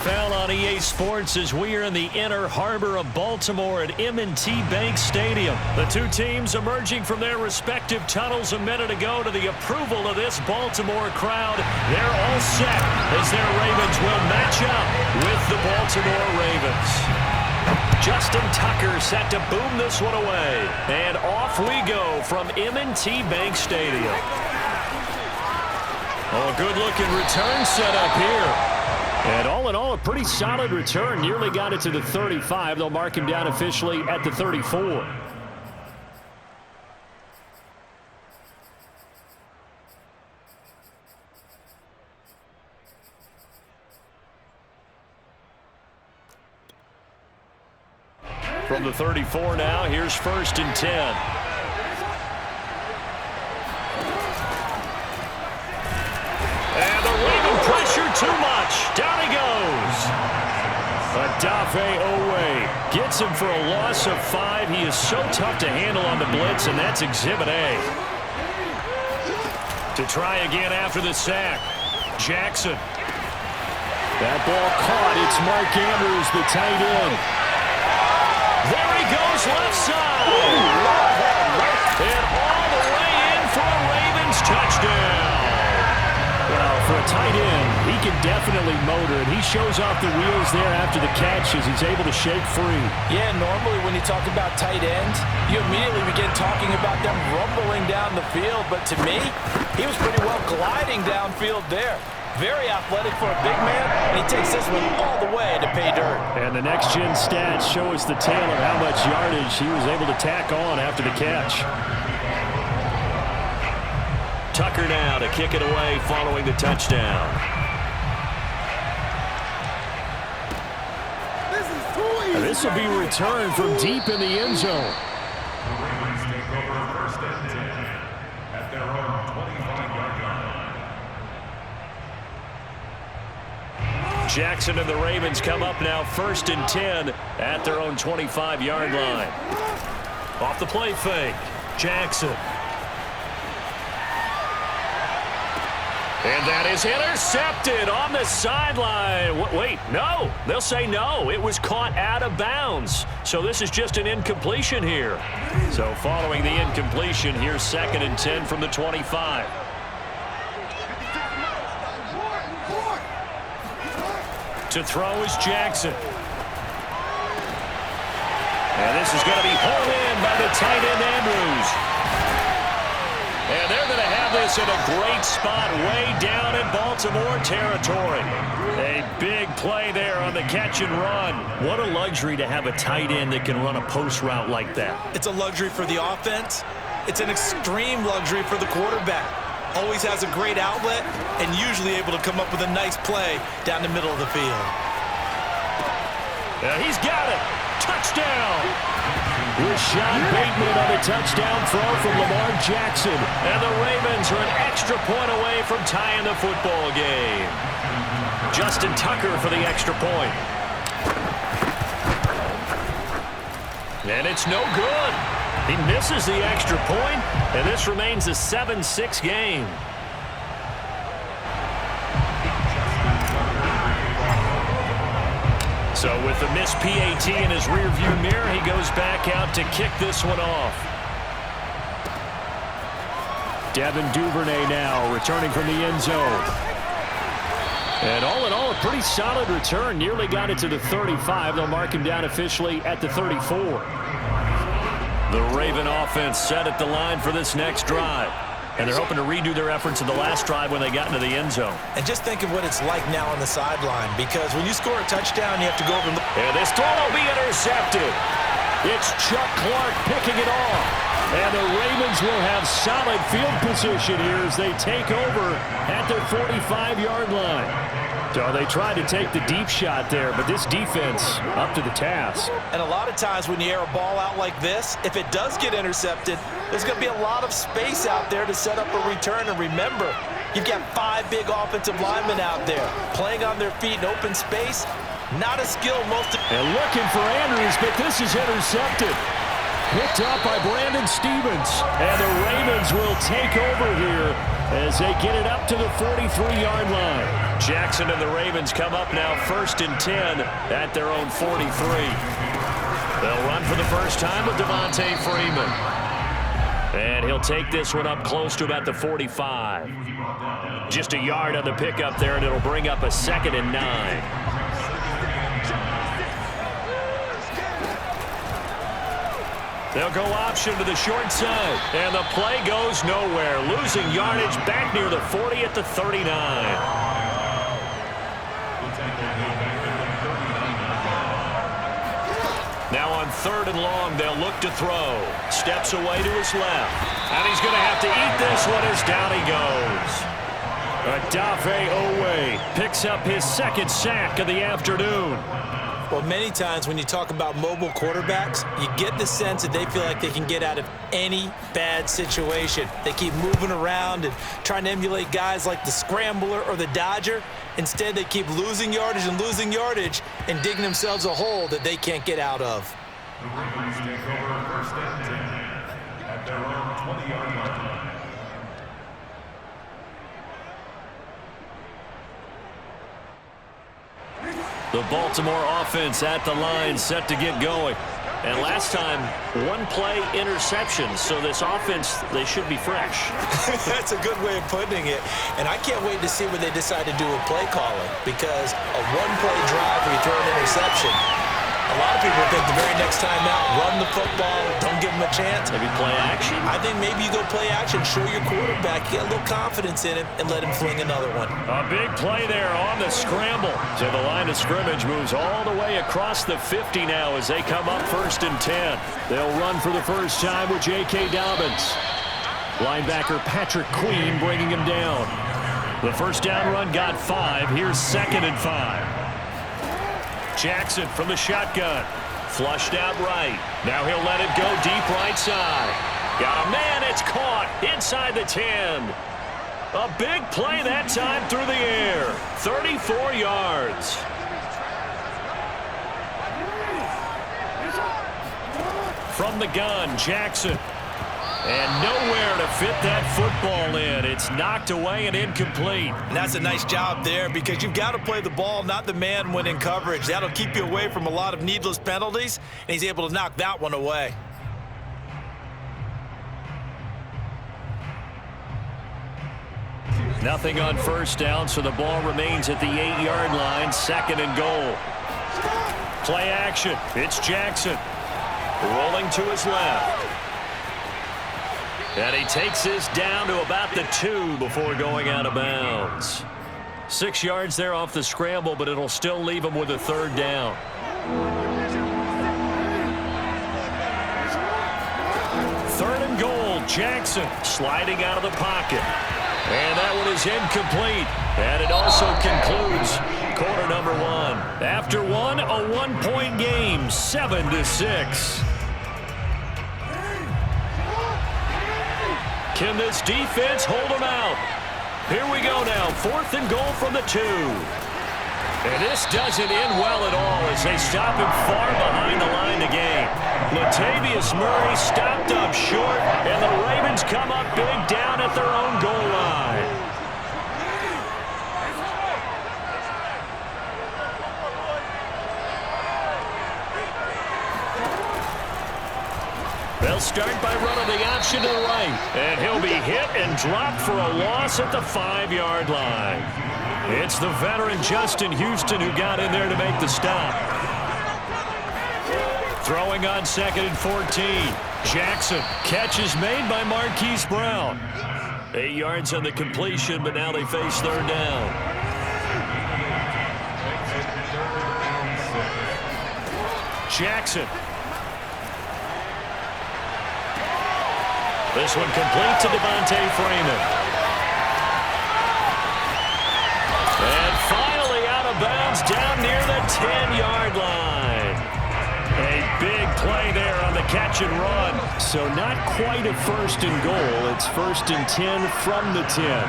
NFL on EA Sports as we are in the inner harbor of Baltimore at M&T Bank Stadium. The two teams emerging from their respective tunnels a minute ago to the approval of this Baltimore crowd. They're all set as their Ravens will match up with the Baltimore Ravens. Justin Tucker set to boom this one away. And off we go from M&T Bank Stadium. Oh, a good-looking return set up here. And all in all, a pretty solid return. Nearly got it to the 35. They'll mark him down officially at the 34. From the 34 now, here's 1st and 10. Pressure too much. Down he goes. Adafe Owe gets him for a loss of 5. He is so tough to handle on the blitz, and that's Exhibit A. To try again after the sack. Jackson. That ball caught. It's Mark Andrews, the tight end. There he goes, left side. And all the way in for a Ravens touchdown. Well, for a tight end, he can definitely motor it. He shows off the wheels there after the catch as he's able to shake free. Yeah, normally when you talk about tight ends, you immediately begin talking about them rumbling down the field. But to me, he was pretty well gliding downfield there. Very athletic for a big man, and he takes this one all the way to pay dirt. And the next-gen stats show us the tale of how much yardage he was able to tack on after the catch. Tucker now to kick it away following the touchdown. And this will be returned from deep in the end zone. Jackson and the Ravens come up now 1st and 10 at their own 25-yard line. Off the play fake, Jackson. And that is intercepted on the sideline. Wait, no. They'll say no. It was caught out of bounds. So this is just an incompletion here. So following the incompletion, here's 2nd and 10 from the 25. To throw is Jackson. And this is going to be hauled in by the tight end Andrews. And they're going to have this in a great spot way down in Baltimore territory. A big play there on the catch and run. What a luxury to have a tight end that can run a post route like that. It's a luxury for the offense. It's an extreme luxury for the quarterback. Always has a great outlet and usually able to come up with a nice play down the middle of the field. Yeah, he's got it. Touchdown. Rashad Bateman on a touchdown throw from Lamar Jackson. And the Ravens are an extra point away from tying the football game. Justin Tucker for the extra point. And it's no good. He misses the extra point, and this remains a 7-6 game. So with the missed PAT in his rearview mirror, he goes back out to kick this one off. Devin Duvernay now returning from the end zone. And all in all, a pretty solid return. Nearly got it to the 35. They'll mark him down officially at the 34. The Raven offense set at the line for this next drive. And they're hoping to redo their efforts in the last drive when they got into the end zone. And just think of what it's like now on the sideline, because when you score a touchdown, you have to go over and look. And this throw will be intercepted. It's Chuck Clark picking it off. And the Ravens will have solid field position here as they take over at their 45-yard line. So they tried to take the deep shot there, but this defense up to the task. And a lot of times when you air a ball out like this, if it does get intercepted, there's going to be a lot of space out there to set up a return. And remember, you've got 5 big offensive linemen out there playing on their feet in open space. Not a skill most of. And looking for Andrews, but this is intercepted. Picked up by Brandon Stevens. And the Ravens will take over here as they get it up to the 43-yard line. Jackson and the Ravens come up now 1st and 10 at their own 43. They'll run for the first time with Devontae Freeman. And he'll take this one up close to about the 45. Just a yard on the pickup there, and it'll bring up a 2nd and 9. They'll go option to the short side, and the play goes nowhere. Losing yardage back near the 40 at the 39. Now on 3rd and long, they'll look to throw. Steps away to his left. And he's going to have to eat this one as down he goes. Odafe Owe picks up his 2nd sack of the afternoon. Well, many times when you talk about mobile quarterbacks, you get the sense that they feel like they can get out of any bad situation. They keep moving around and trying to emulate guys like the Scrambler or the Dodger. Instead, they keep losing yardage and digging themselves a hole that they can't get out of. The Ravens take over 1st and 10 at their own 20-yard line. The Baltimore offense at the line, set to get going. And last time, 1-play interception. So this offense, they should be fresh. That's a good way of putting it. And I can't wait to see what they decide to do with play calling, because a 1-play drive where you throw an interception, a lot of people think the very next time out, run the football, don't give them a chance. Maybe play action? I think maybe you go play action, show your quarterback, get a little confidence in him, and let him fling another one. A big play there on the scramble. So the line of scrimmage moves all the way across the 50 now as they come up 1st and 10. They'll run for the first time with J.K. Dobbins. Linebacker Patrick Queen bringing him down. The first down run got 5. Here's 2nd and 5. Jackson from the shotgun. Flushed out right. Now he'll let it go deep right side. Got a man. It's caught inside the 10. A big play that time through the air. 34 yards. From the gun, Jackson. And nowhere to fit that football in. It's knocked away and incomplete. And that's a nice job there, because you've got to play the ball, not the man when in coverage. That'll keep you away from a lot of needless penalties, and he's able to knock that one away. Nothing on first down, so the ball remains at the 8-yard line. 2nd and goal. Play action. It's Jackson. Rolling to his left. And he takes this down to about the 2 before going out of bounds. 6 yards there off the scramble, but it'll still leave him with a 3rd down. Third and goal, Jackson sliding out of the pocket. And that one is incomplete. And it also concludes quarter number 1. After one, a 1-point game, 7-6. Can this defense hold them out? Here we go now. 4th and goal from the 2. And this doesn't end well at all as they stop him far behind the line to gain. Latavius Murray stopped up short, and the Ravens come up big down at their own goal line. They'll start by running the option to the right. And he'll be hit and dropped for a loss at the 5-yard line. It's the veteran Justin Houston who got in there to make the stop. Throwing on 2nd and 14. Jackson. Catch is made by Marquise Brown. 8 yards on the completion, but now they face 3rd down. Jackson. This one complete to Devontae Freeman. And finally out of bounds down near the 10-yard line. A big play there on the catch and run. So not quite a 1st and goal. It's 1st and 10 from the 10.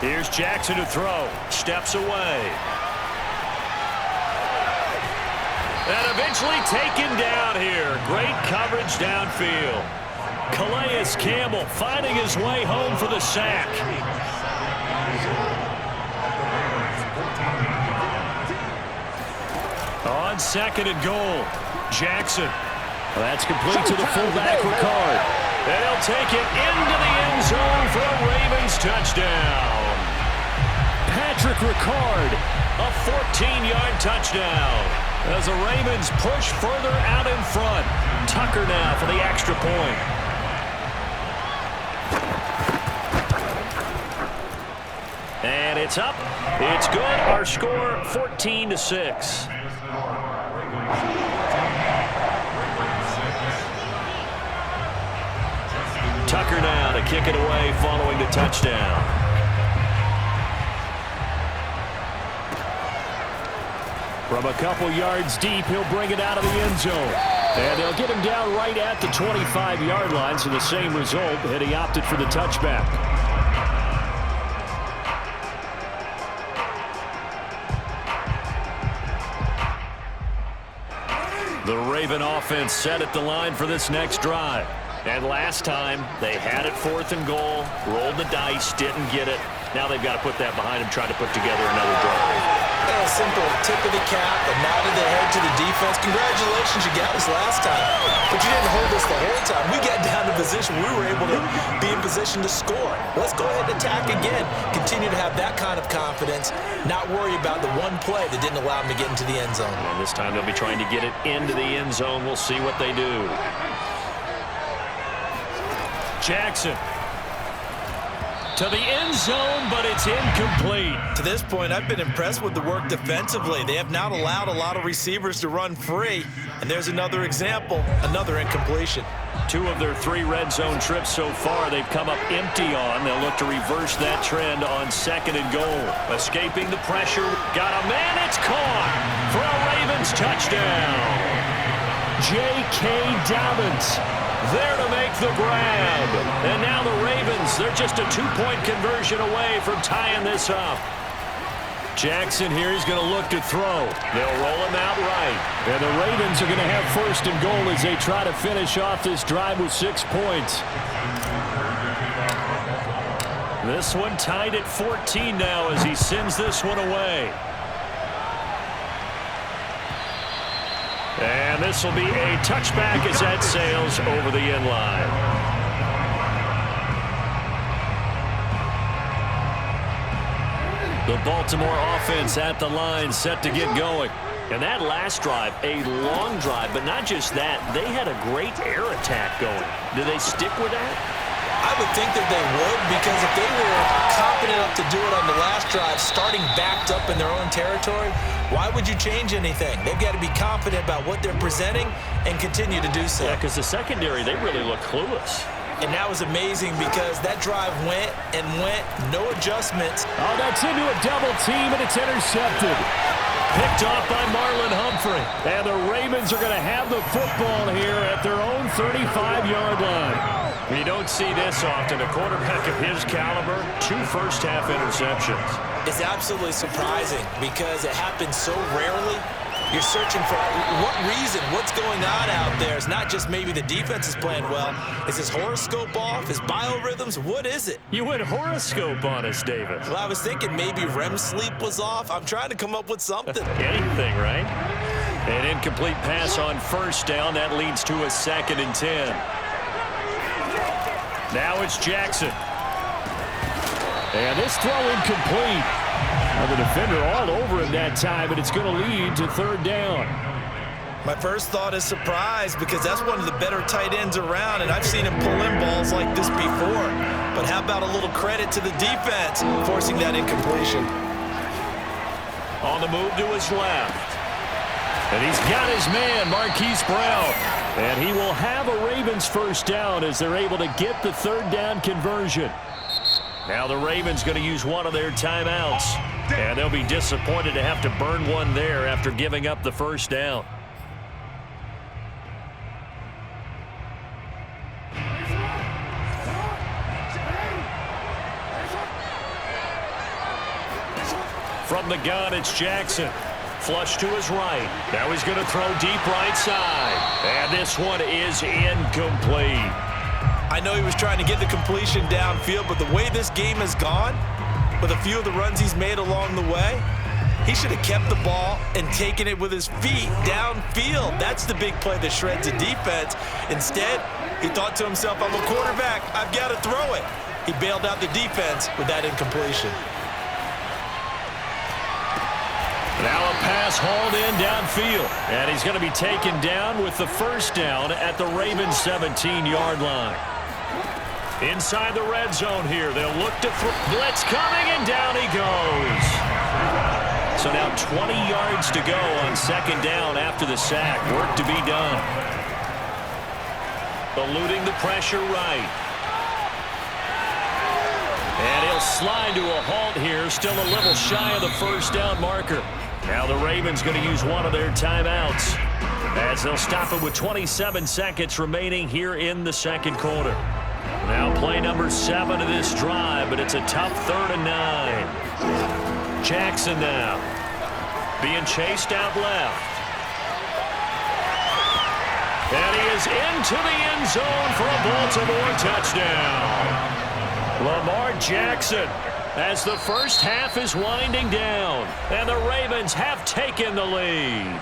Here's Jackson to throw. Steps away. And eventually taken down here. Great coverage downfield. Calais Campbell finding his way home for the sack. On 2nd and goal, Jackson. Well, that's complete to the fullback Ricard. And he'll take it into the end zone for a Ravens touchdown. Patrick Ricard, a 14-yard touchdown. As the Ravens push further out in front. Tucker now for the extra point. And it's up. It's good. Our score 14-6. Tucker now to kick it away following the touchdown. From a couple yards deep, he'll bring it out of the end zone. And they'll get him down right at the 25-yard line, so the same result, and he opted for the touchback. The Raven offense set at the line for this next drive. And last time, they had it 4th and goal, rolled the dice, didn't get it. Now they've got to put that behind them, try to put together another drive. Yeah, simple tip of the cap, a nod of the head to the defense. Congratulations, you got us last time. But you didn't hold us the whole time. We got down to position. We were able to be in position to score. Let's go ahead and attack again. Continue to have that kind of confidence. Not worry about the one play that didn't allow them to get into the end zone. And this time they'll be trying to get it into the end zone. We'll see what they do. Jackson to the end zone, but it's incomplete. To this point, I've been impressed with the work defensively. They have not allowed a lot of receivers to run free. And there's another example, another incompletion. 2 of their 3 red zone trips so far they've come up empty on. They'll look to reverse that trend on 2nd and goal. Escaping the pressure. Got a man. It's caught for a Ravens touchdown. J.K. Dobbins there to make the grab. And now the Ravens, they're just a 2-point conversion away from tying this up. Jackson here is going to look to throw. They'll roll him out right. And the Ravens are going to have 1st and goal as they try to finish off this drive with 6 points. This one tied at 14 now as he sends this one away. And this will be a touchback as that sails over the end line. The Baltimore offense at the line set to get going. And that last drive, a long drive, but not just that. They had a great air attack going. Do they stick with that? I would think that they would, because if they were confident enough to do it on the last drive, starting backed up in their own territory, why would you change anything? They've got to be confident about what they're presenting and continue to do so. Yeah, because the secondary, they really look clueless. And that was amazing because that drive went and went, no adjustments. Oh, that's into a double team, and it's intercepted. Picked off by Marlon Humphrey. And the Ravens are going to have the football here at their own 35-yard line. You don't see this often. A quarterback of his caliber, 2 first-half interceptions. It's absolutely surprising because it happens so rarely. You're searching for what reason, what's going on out there. It's not just maybe the defense is playing well. Is his horoscope off? His biorhythms? What is it? You went horoscope on us, David. Well, I was thinking maybe REM sleep was off. I'm trying to come up with something. Anything, right? An incomplete pass on 1st down. That leads to a 2nd and 10. Now it's Jackson. And this throw incomplete. Well, the defender all over him that time, and it's going to lead to 3rd down. My first thought is surprise because that's one of the better tight ends around, and I've seen him pull in balls like this before. But how about a little credit to the defense forcing that incompletion? On the move to his left. And he's got his man, Marquise Brown. And he will have a Ravens 1st down as they're able to get the 3rd down conversion. Now the Ravens going to use one of their timeouts. And they'll be disappointed to have to burn one there after giving up the 1st down. From the gun, it's Jackson. Flush to his right. Now he's going to throw deep right side. And this one is incomplete. I know he was trying to get the completion downfield, but the way this game has gone, with a few of the runs he's made along the way, he should have kept the ball and taken it with his feet downfield. That's the big play that shreds a defense. Instead, he thought to himself, I'm a quarterback, I've got to throw it. He bailed out the defense with that incompletion. Now a pass hauled in downfield. And he's going to be taken down with the first down at the Ravens' 17-yard line. Inside the red zone here. They'll look to throw. Blitz coming, and down he goes. So now 20 yards to go on second down after the sack. Work to be done. Eluding the pressure right. And he'll slide to a halt here. Still a little shy of the first down marker. Now the Ravens going to use one of their timeouts as they'll stop it with 27 seconds remaining here in the second quarter. Now play number 7 of this drive, but it's a tough 3rd and 9. Jackson now being chased out left. And he is into the end zone for a Baltimore touchdown. Lamar Jackson, as the first half is winding down, and the Ravens have taken the lead.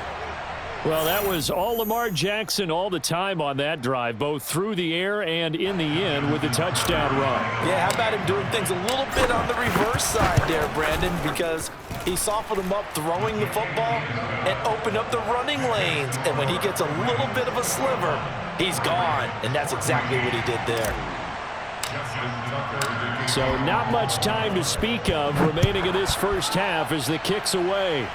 Well, that was all Lamar Jackson all the time on that drive, both through the air and in the end with the touchdown run. Yeah, how about him doing things a little bit on the reverse side there, Brandon, because he softened him up throwing the football and opened up the running lanes. And when he gets a little bit of a sliver, he's gone. And that's exactly what he did there. So not much time to speak of remaining in this first half as the kick's away.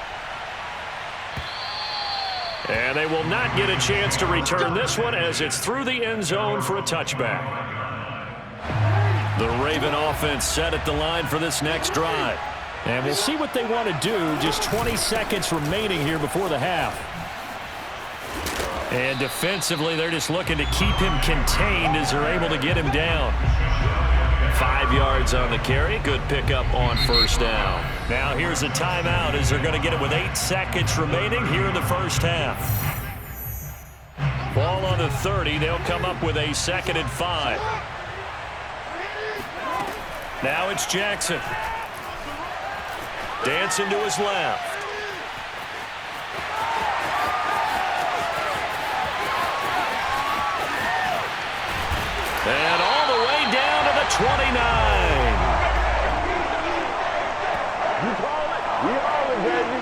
And they will not get a chance to return this one as it's through the end zone for a touchback. The Raven offense set at the line for this next drive. And we'll see what they want to do. Just 20 seconds remaining here before the half. And defensively, they're just looking to keep him contained as they're able to get him down. 5 yards on the carry. Good pickup on first down. Now here's a timeout as they're going to get it with 8 seconds remaining here in the first half. Ball on the 30. They'll come up with a 2nd and 5. Now it's Jackson. Dancing to his left. And all the way down to the 29. You call it. We all it, baby.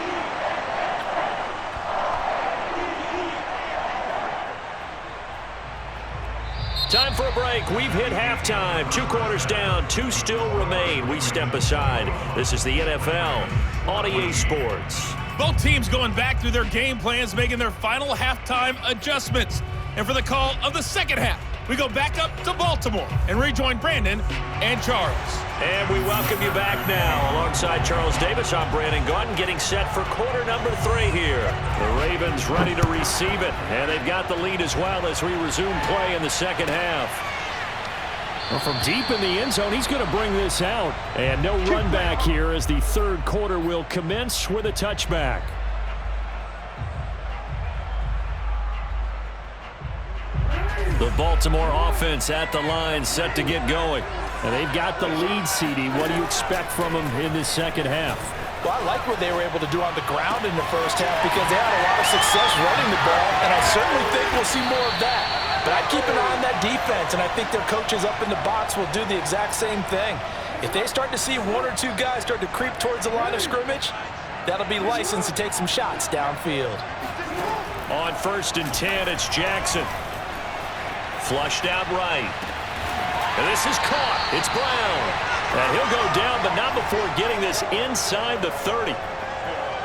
Time for a break. We've hit halftime. 2 quarters down. 2 still remain. We step aside. This is the NFL on EA Sports. Both teams going back through their game plans, making their final halftime adjustments. And for the call of the second half, we go back up to Baltimore and rejoin Brandon and Charles. And we welcome you back now. Alongside Charles Davis, I'm Brandon Gaudin, getting set for quarter number 3 here. The Ravens ready to receive it, and they've got the lead as well as we resume play in the second half. Well, from deep in the end zone, he's going to bring this out. And no run back here as the third quarter will commence with a touchback. The Baltimore offense at the line, set to get going. And they've got the lead, CD. What do you expect from them in this second half? Well, I like what they were able to do on the ground in the first half because they had a lot of success running the ball, and I certainly think we'll see more of that. But I'd keep an eye on that defense, and I think their coaches up in the box will do the exact same thing. If they start to see 1 or 2 guys start to creep towards the line of scrimmage, that'll be licensed to take some shots downfield. On 1st and 10, it's Jackson. Flushed out right. And this is caught. It's Brown. And he'll go down, but not before getting this inside the 30.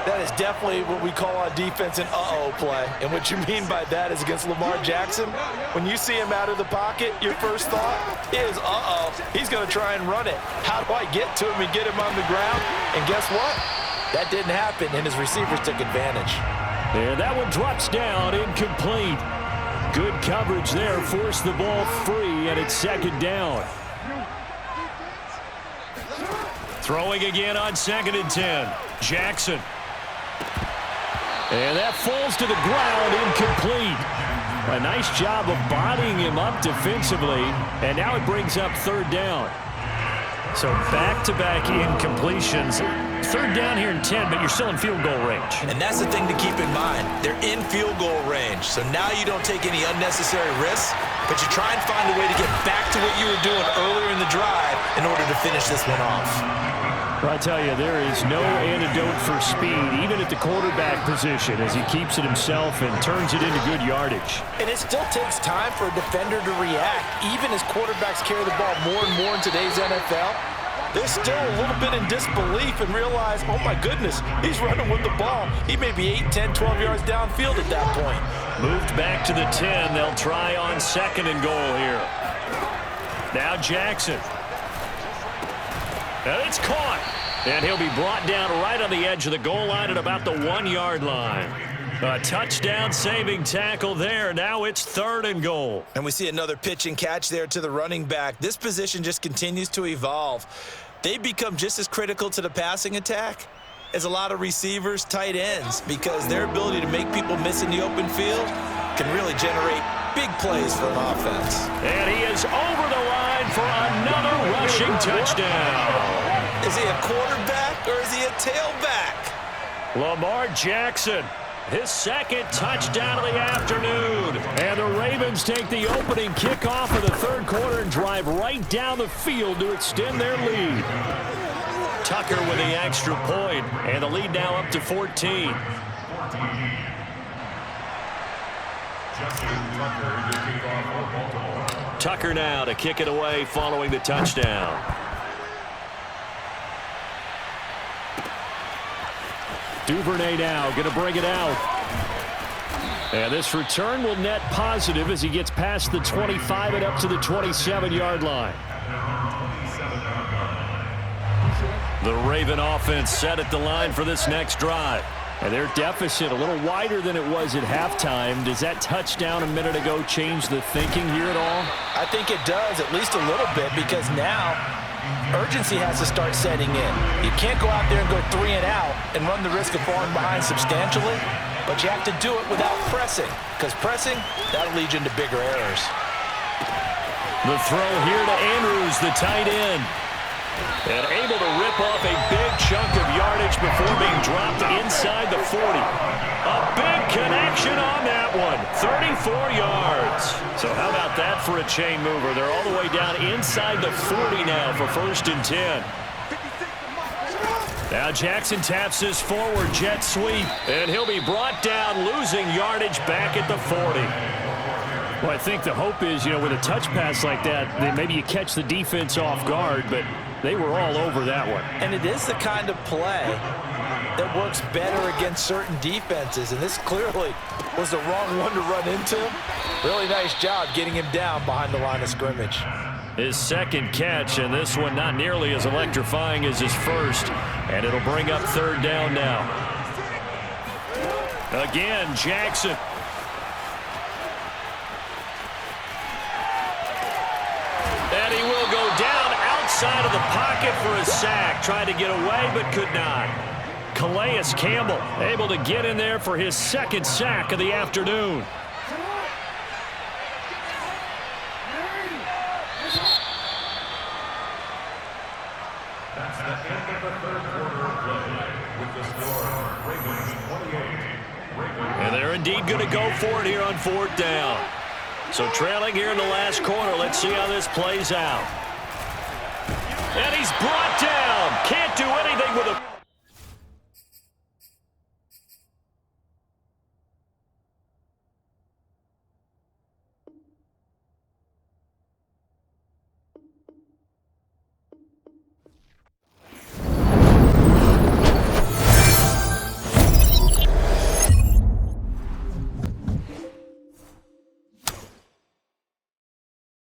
That is definitely what we call on defense an uh-oh play. And what you mean by that is against Lamar Jackson, when you see him out of the pocket, your first thought is, uh-oh, he's going to try and run it. How do I get to him and get him on the ground? And guess what? That didn't happen, and his receivers took advantage. And that one drops down, incomplete. Good coverage there, forced the ball free, and it's 2nd down. Throwing again on 2nd and 10. Jackson. And that falls to the ground, incomplete. A nice job of bodying him up defensively, and now it brings up third down. So back-to-back incompletions. Third down here in 10, but you're still in field goal range. And that's the thing to keep in mind. They're in field goal range. So now you don't take any unnecessary risks, but you try and find a way to get back to what you were doing earlier in the drive in order to finish this one off. Well, I tell you, there is no antidote for speed, even at the quarterback position, as he keeps it himself and turns it into good yardage. And it still takes time for a defender to react, even as quarterbacks carry the ball more and more in today's NFL. They're still a little bit in disbelief and realize, oh my goodness, he's running with the ball. He may be 8, 10, 12 yards downfield at that point. Moved back to the 10. They'll try on second and goal here. Now Jackson. And it's caught. And he'll be brought down right on the edge of the goal line at about the 1-yard line. A touchdown-saving tackle there. Now it's third and goal. And we see another pitch and catch there to the running back. This position just continues to evolve. They become just as critical to the passing attack as a lot of receivers, tight ends, because their ability to make people miss in the open field can really generate big plays for an offense. And he is over the line for another rushing touchdown. Is he a quarterback or is he a tailback? Lamar Jackson, his second touchdown of the afternoon. And the Ravens take the opening kickoff of the third quarter and drive right down the field to extend their lead. Tucker with the extra point, and the lead now up to 14. Tucker now to kick it away following the touchdown. Duvernay now going to bring it out. And this return will net positive as he gets past the 25 and up to the 27-yard line. The Raven offense set at the line for this next drive. And their deficit a little wider than it was at halftime. Does that touchdown a minute ago change the thinking here at all? I think it does, at least a little bit, because now urgency has to start setting in. You can't go out there and go 3 and out and run the risk of falling behind substantially, but you have to do it without pressing, because pressing, that'll lead you into bigger errors. The throw here to Andrews, the tight end. And able to rip off a big chunk of yardage before being dropped inside the 40. A big connection on that one. 34 yards. So how about that for a chain mover? They're all the way down inside the 40 now for 1st and 10. Now Jackson taps his forward jet sweep. And he'll be brought down, losing yardage back at the 40. Well, I think the hope is, with a touch pass like that, then maybe you catch the defense off guard, but they were all over that one. And it is the kind of play that works better against certain defenses, and this clearly was the wrong one to run into. Really nice job getting him down behind the line of scrimmage. His second catch, and this one not nearly as electrifying as his first, and it'll bring up third down now. Again, Jackson. And he will go down outside of the pocket for a sack. Tried to get away, but could not. Calais Campbell able to get in there for his second sack of the afternoon. That's the end of the third quarter of play with the score Ravens 28. And they're indeed going to go for it here on 4th down. So trailing here in the last quarter. Let's see how this plays out. And he's brought down. Can't do anything with a